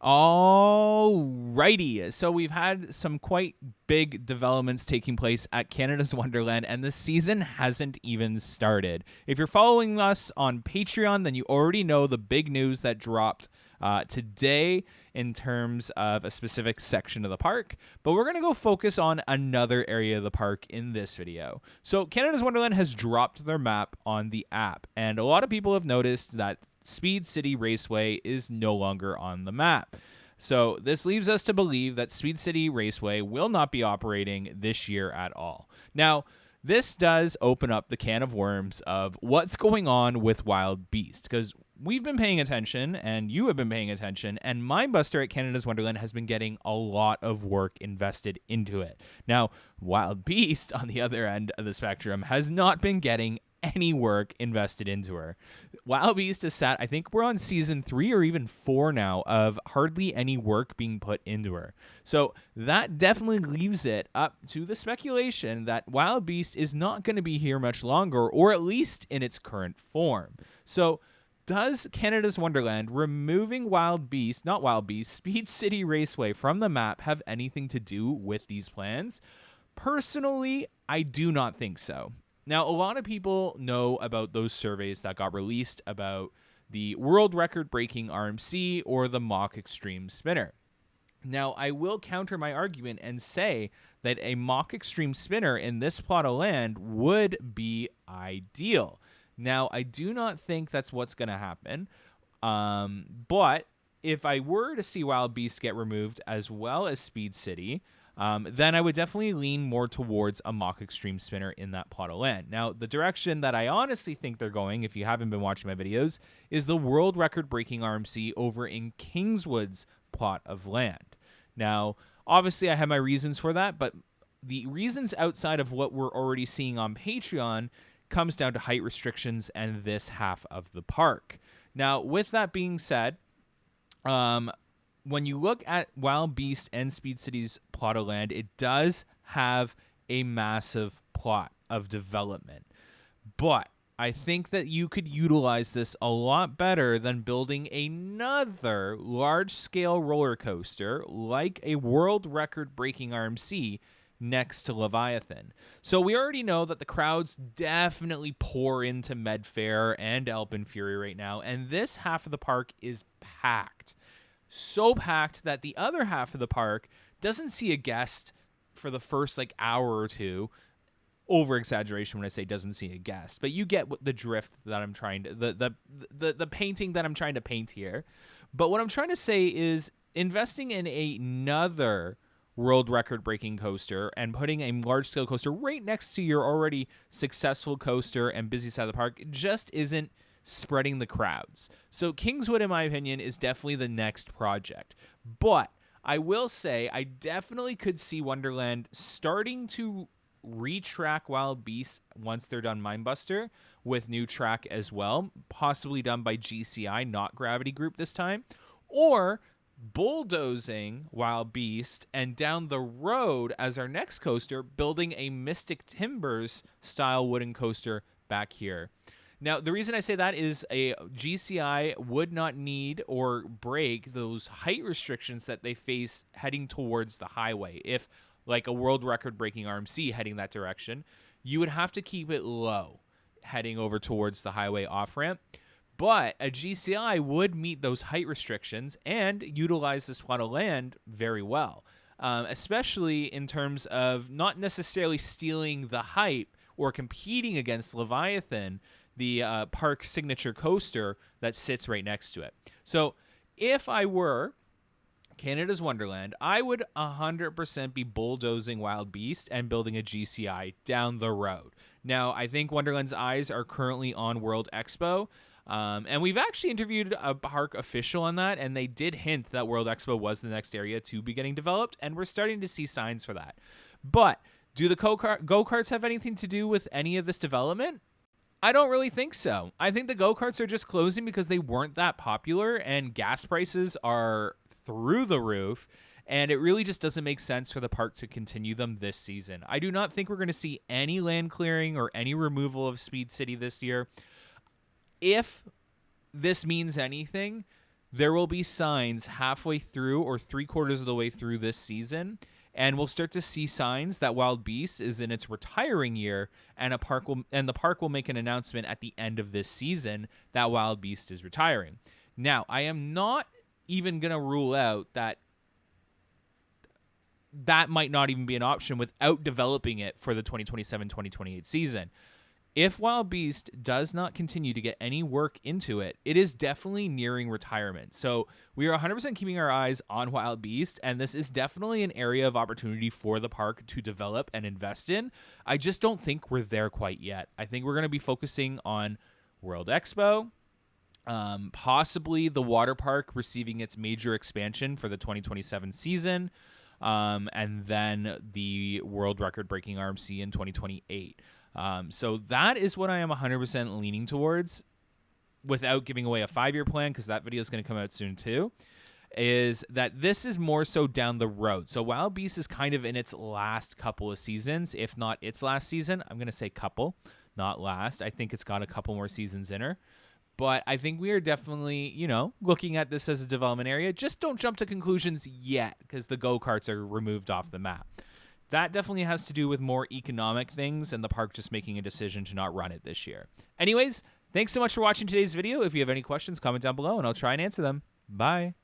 Alrighty, so we've had some quite big developments taking place at Canada's Wonderland, and the season hasn't even started. If you're following us on Patreon, then you already know the big news that dropped today in terms of a specific section of the park, but we're going to go focus on another area of the park in this video. So Canada's Wonderland has dropped their map on the app, and a lot of people have noticed that City Raceway is no longer on the map. So this leaves us to believe that City Raceway will not be operating this year at all. Now, this does open up the can of worms of what's going on with Wild Beast, because we've been paying attention and you have been paying attention, and Mindbuster at Canada's Wonderland has been getting a lot of work invested into it. Now, Wild Beast, on the other end of the spectrum, has not been getting any work invested into her. Wild Beast is sat, I think we're on season 3 or even 4 now, of hardly any work being put into her. So that definitely leaves it up to the speculation that Wild Beast is not going to be here much longer, or at least in its current form. So does Canada's Wonderland removing Speed City Raceway from the map have anything to do with these plans? Personally, I do not think so. Now, a lot of people know about those surveys that got released about the world record-breaking RMC or the Mach Extreme Spinner. Now, I will counter my argument and say that a Mach Extreme Spinner in this plot of land would be ideal. Now, I do not think that's what's going to happen, but if I were to see Wild Beast get removed as well as Speed City, then I would definitely lean more towards a Mach Extreme Spinner in that plot of land. Now, the direction that I honestly think they're going, if you haven't been watching my videos, is the world record-breaking RMC over in Kingswood's plot of land. Now, obviously, I have my reasons for that, but the reasons outside of what we're already seeing on Patreon comes down to height restrictions and this half of the park. Now, with that being said, when you look at Wild Beast and Speed City's plot of land, it does have a massive plot of development. But I think that you could utilize this a lot better than building another large-scale roller coaster like a world record-breaking RMC next to Leviathan. So we already know that the crowds definitely pour into Medfair and Alpine Fury right now, and this half of the park is packed. So packed that the other half of the park doesn't see a guest for the first hour or two. Over exaggeration when I say doesn't see a guest, but you get the drift that I'm trying to the painting that I'm trying to paint here. But what I'm trying to say is investing in another world record breaking coaster and putting a large scale coaster right next to your already successful coaster and busy side of the park just isn't spreading the crowds. So Kingswood, in my opinion, is definitely the next project. But I will say I definitely could see Wonderland starting to retrack Wild Beast once they're done Mindbuster with new track as well, possibly done by GCI, not Gravity Group this time, or bulldozing Wild Beast and down the road as our next coaster, building a Mystic Timbers style wooden coaster back here. Now, the reason I say that is a GCI would not need or break those height restrictions that they face heading towards the highway. If, like a world record breaking RMC heading that direction, you would have to keep it low heading over towards the highway off-ramp. But a GCI would meet those height restrictions and utilize this plot of land very well, especially in terms of not necessarily stealing the hype or competing against Leviathan, the park signature coaster that sits right next to it. So if I were Canada's Wonderland, I would 100% be bulldozing Wild Beast and building a GCI down the road. Now, I think Wonderland's eyes are currently on World Expo, and we've actually interviewed a park official on that, and they did hint that World Expo was the next area to be getting developed, and we're starting to see signs for that. But do the go-karts have anything to do with any of this development? I don't really think so. I think the go-karts are just closing because they weren't that popular and gas prices are through the roof, and it really just doesn't make sense for the park to continue them this season. I do not think we're going to see any land clearing or any removal of Speed City this year. If this means anything, there will be signs halfway through or 3/4 of the way through this season, and we'll start to see signs that Wild Beast is in its retiring year, and the park will make an announcement at the end of this season that Wild Beast is retiring. Now, I am not even going to rule out that might not even be an option without developing it for the 2027-2028 season. If Wild Beast does not continue to get any work into it, it is definitely nearing retirement. So we are 100% keeping our eyes on Wild Beast, and this is definitely an area of opportunity for the park to develop and invest in. I just don't think we're there quite yet. I think we're going to be focusing on World Expo, possibly the water park receiving its major expansion for the 2027 season, and then the world record-breaking RMC in 2028. So that is what I am 100% leaning towards, without giving away a 5-year plan, because that video is going to come out soon too, is that this is more so down the road. So Wild Beast is kind of in its last couple of seasons, if not its last season. I'm going to say couple, not last. I think it's got a couple more seasons in her. But I think we are definitely, looking at this as a development area. Just don't jump to conclusions yet, because the go-karts are removed off the map. That definitely has to do with more economic things and the park just making a decision to not run it this year. Anyways, thanks so much for watching today's video. If you have any questions, comment down below and I'll try and answer them. Bye.